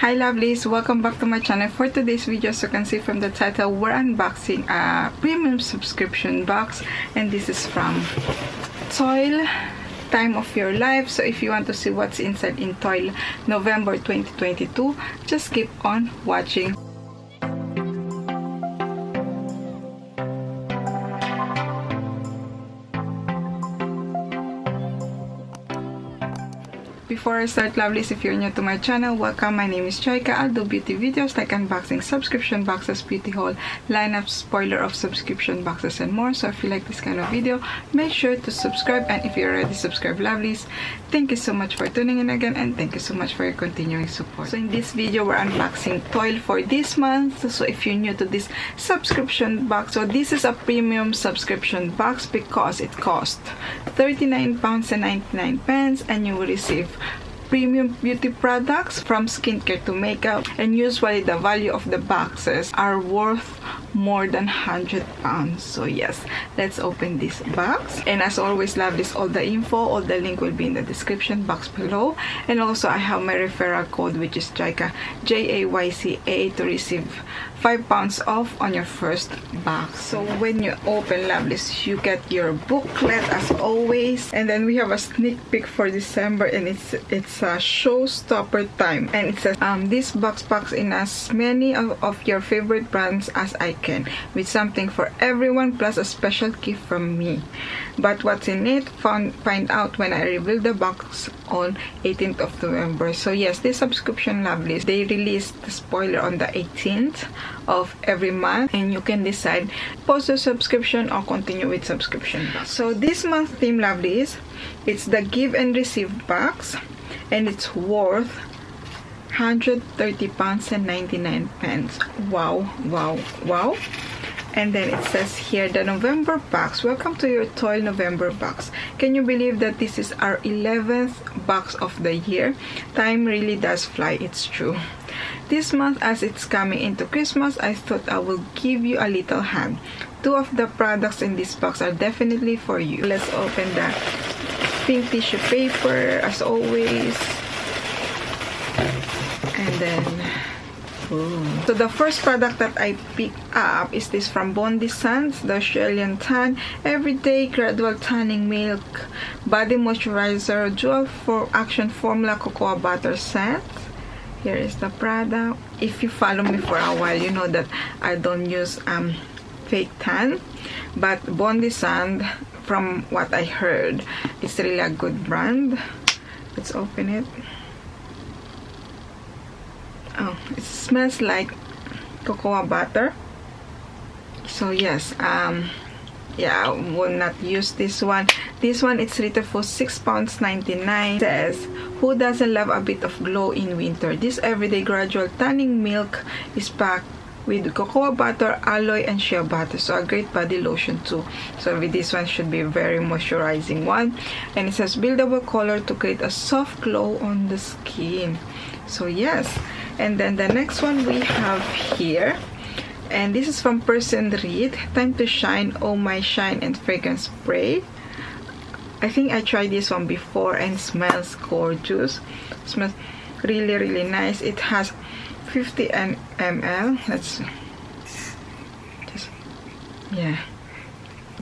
Hi lovelies, welcome back to my channel. For today's video, as you can see from the title, we're unboxing a premium subscription box, and this is from Toyl, Time of Your Life. So if you want to see what's inside in Toyl November 2022, just keep on watching. Before I start, lovelies, if you're new to my channel, welcome. My name is Jayca. I'll do beauty videos like unboxing subscription boxes, beauty haul, lineup, spoiler of subscription boxes, and more. So if you like this kind of video, make sure to subscribe. And if you're already subscribed, lovelies, thank you so much for tuning in again, and thank you so much for your continuing support. So in this video, we're unboxing Toyl for this month. So if you're new to this subscription box, so this is a premium subscription box because it costs £39.99, and you will receive premium beauty products from skincare to makeup, and usually the value of the boxes are worth more than £100. So yes, let's open this box. And as always, lovelies, all the info, all the link will be in the description box below. And also I have my referral code, which is Jayca, Jayca, to receive £5 off on your first box. So when you open, lovelies, you get your booklet as always, and then we have a sneak peek for December, and it's a showstopper time, and it says this box packs in as many of your favorite brands as I can, with something for everyone plus a special gift from me. But what's in it, find out when I reveal the box on 18th of November. So yes, this subscription, lovelies, they release the spoiler on the 18th of every month, and you can decide pause the subscription or continue with subscription box. So this month theme, lovelies, it's the give and receive box, and it's worth £130.99. Wow, wow, wow. And then it says here, the November box. Welcome to your Toyl November box. Can you believe that this is our 11th box of the year? Time really does fly, it's true. This month, as it's coming into Christmas, I thought I will give you a little hand. 2 of the products in this box are definitely for you. Let's open the pink tissue paper as always. And then so the first product that I picked up is this from Bondi Sands, the Australian Tan Everyday Gradual Tanning Milk Body Moisturizer Dual Action Formula Cocoa Butter Scent. Here is the product. If you follow me for a while, you know that I don't use fake tan, but Bondi Sands, from what I heard, it's really a good brand. Let's open it. Oh, it smells like cocoa butter. So yes, yeah, I will not use this one. This one, it's retail for £6.99. It says, who doesn't love a bit of glow in winter? This everyday gradual tanning milk is packed with cocoa butter, aloe, and shea butter, so a great body lotion too. So with this one should be a very moisturizing one, and it says buildable color to create a soft glow on the skin. So yes. And then the next one we have here, and this is from Person Reed, Time to Shine, Oh My Shine and Fragrance Spray. I think I tried this one before, and it smells gorgeous. It smells really, really nice. It has 50 ml. Let's just, yeah,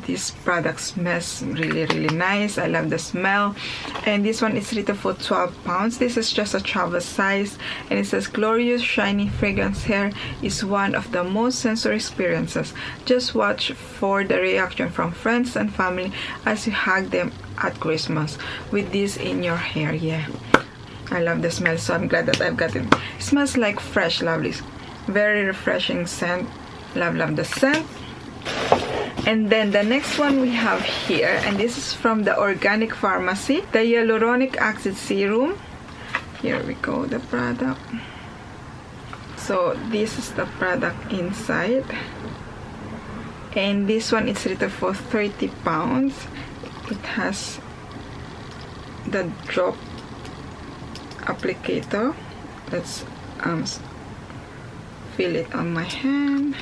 this product smells really, really nice. I love the smell. And this one is retail for £12. This is just a travel size, and it says glorious shiny fragrance hair is one of the most sensory experiences. Just watch for the reaction from friends and family as you hug them at Christmas with this in your hair. Yeah, I love the smell, so I'm glad that I've got it. It smells like fresh, lovelies. Very refreshing scent. Love the scent. And then the next one we have here, and this is from the Organic Pharmacy, the Hyaluronic Acid Serum. Here we go, the product. So this is the product inside, and this one is retail for £30. It has the drop applicator. Let's feel it on my hand.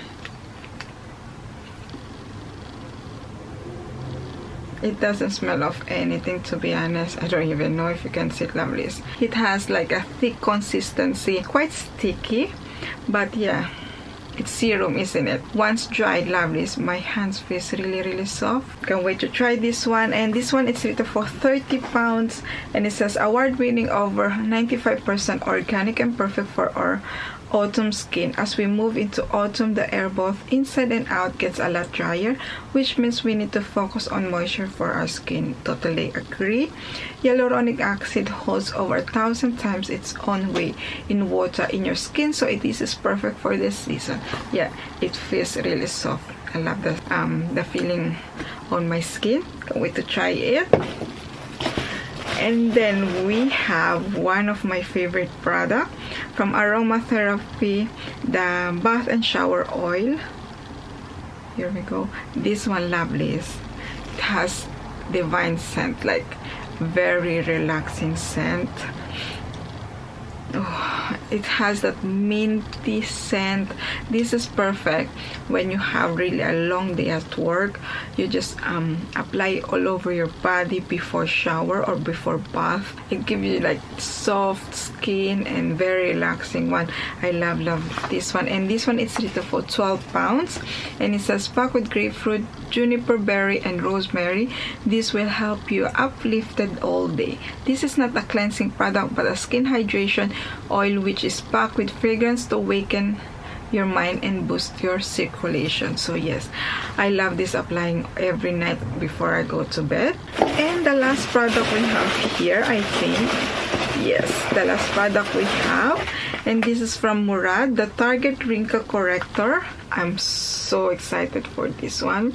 It doesn't smell of anything, to be honest. I don't even know if you can see it, lovelies. It has like a thick consistency, quite sticky, but yeah, it's serum, isn't it? Once dried, lovelies, my hands feels really soft. Can't wait to try this one. And this one is retail for 30 pounds, and it says award-winning, over 95% organic and perfect for our autumn skin. As we move into autumn, the air both inside and out gets a lot drier, which means we need to focus on moisture for our skin. Totally agree. Hyaluronic acid holds over 1,000 times its own weight in water in your skin, so this is perfect for this season. Yeah, it feels really soft. I love the feeling on my skin. Can't wait to try it. And then we have one of my favorite products from aromatherapy, the bath and shower oil. Here we go. This one, lovelies, it has divine scent, like very relaxing scent. Oh, it has that minty scent. This is perfect when you have really a long day at work. You just apply all over your body before shower or before bath. It gives you like soft skin and very relaxing one. I love this one. And this one is retail for 12 pounds, and it says packed with grapefruit, juniper berry and rosemary. This will help you uplifted all day. This is not a cleansing product but a skin hydration oil, which is packed with fragrance to awaken your mind and boost your circulation. So yes, I love this, applying every night before I go to bed. And the last product we have here, I think, yes, the last product we have, and this is from Murad, the Target Wrinkle Corrector. I'm so excited for this one.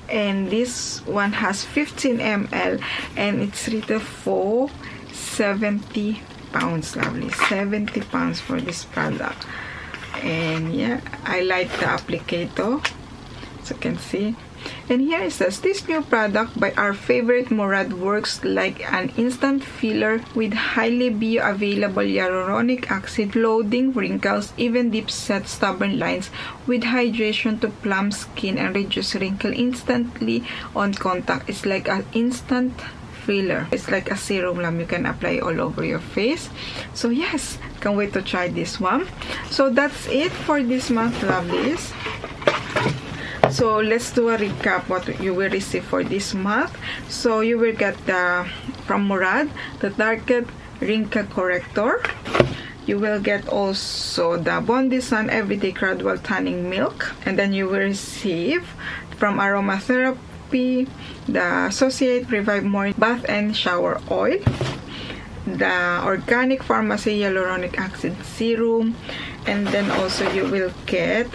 And this one has 15 ml, and it's retail for 70 pounds, lovely. 70 pounds for this product. And yeah, I like the applicator, so you can see. And here it says, this new product by our favorite Murad works like an instant filler with highly bioavailable hyaluronic acid, loading wrinkles, even deep set stubborn lines with hydration to plump skin and reduce wrinkle instantly on contact. It's like an instant filler. It's like a serum lamp. You can apply all over your face. So yes, can't wait to try this one. So that's it for this month, lovelies. So let's do a recap what you will receive for this month. So you will get from Murad, the Target Wrinkle Corrector. You will get also the Bondi Sun Everyday Gradual Tanning Milk. And then you will receive from Aromatherapy, the Associate Revive More Bath and Shower Oil, the Organic Pharmacy Hyaluronic Acid Serum, and then also you will get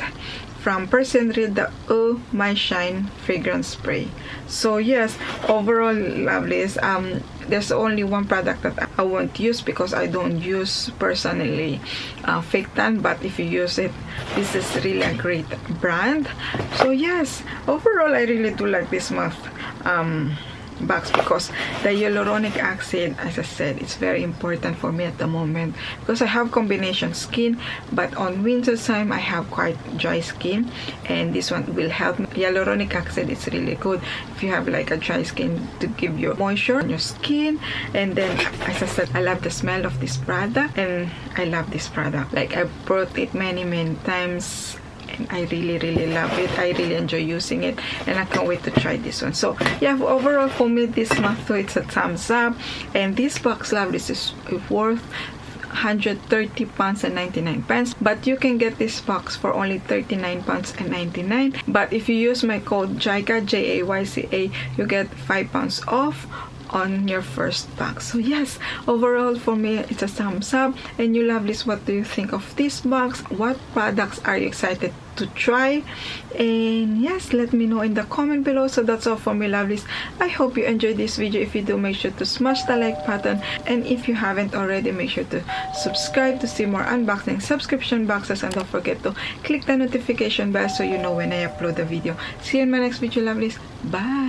from Persenrid the Oh My Shine Fragrance Spray. So yes, overall, lovelies, there's only one product that I won't use because I don't use personally fake tan, but if you use it, this is really a great brand. So yes, overall I really do like this month box because the hyaluronic acid, as I said, it's very important for me at the moment because I have combination skin, but on winter time I have quite dry skin, and this one will help me. Hyaluronic acid is really good if you have like a dry skin, to give you moisture on your skin. And then, as I said, I love the smell of this product, and I love this product. Like, I brought it many times, and I really love it. I really enjoy using it, and I can't wait to try this one. So yeah, overall for me this month, so it's a thumbs up. And this box, lovelies, is worth £130.99, but you can get this box for only £39.99. But if you use my code JAYCA, JAYCA, you get £5 off on your first box. So yes, overall for me it's a thumbs up. And you lovelies, what do you think of this box? What products are you excited to try? And yes, let me know in the comment below. So that's all for me, lovelies. I hope you enjoyed this video. If you do, make sure to smash the like button, and if you haven't already, make sure to subscribe to see more unboxing subscription boxes, and don't forget to click the notification bell so you know when I upload the video. See you in my next video, lovelies. Bye.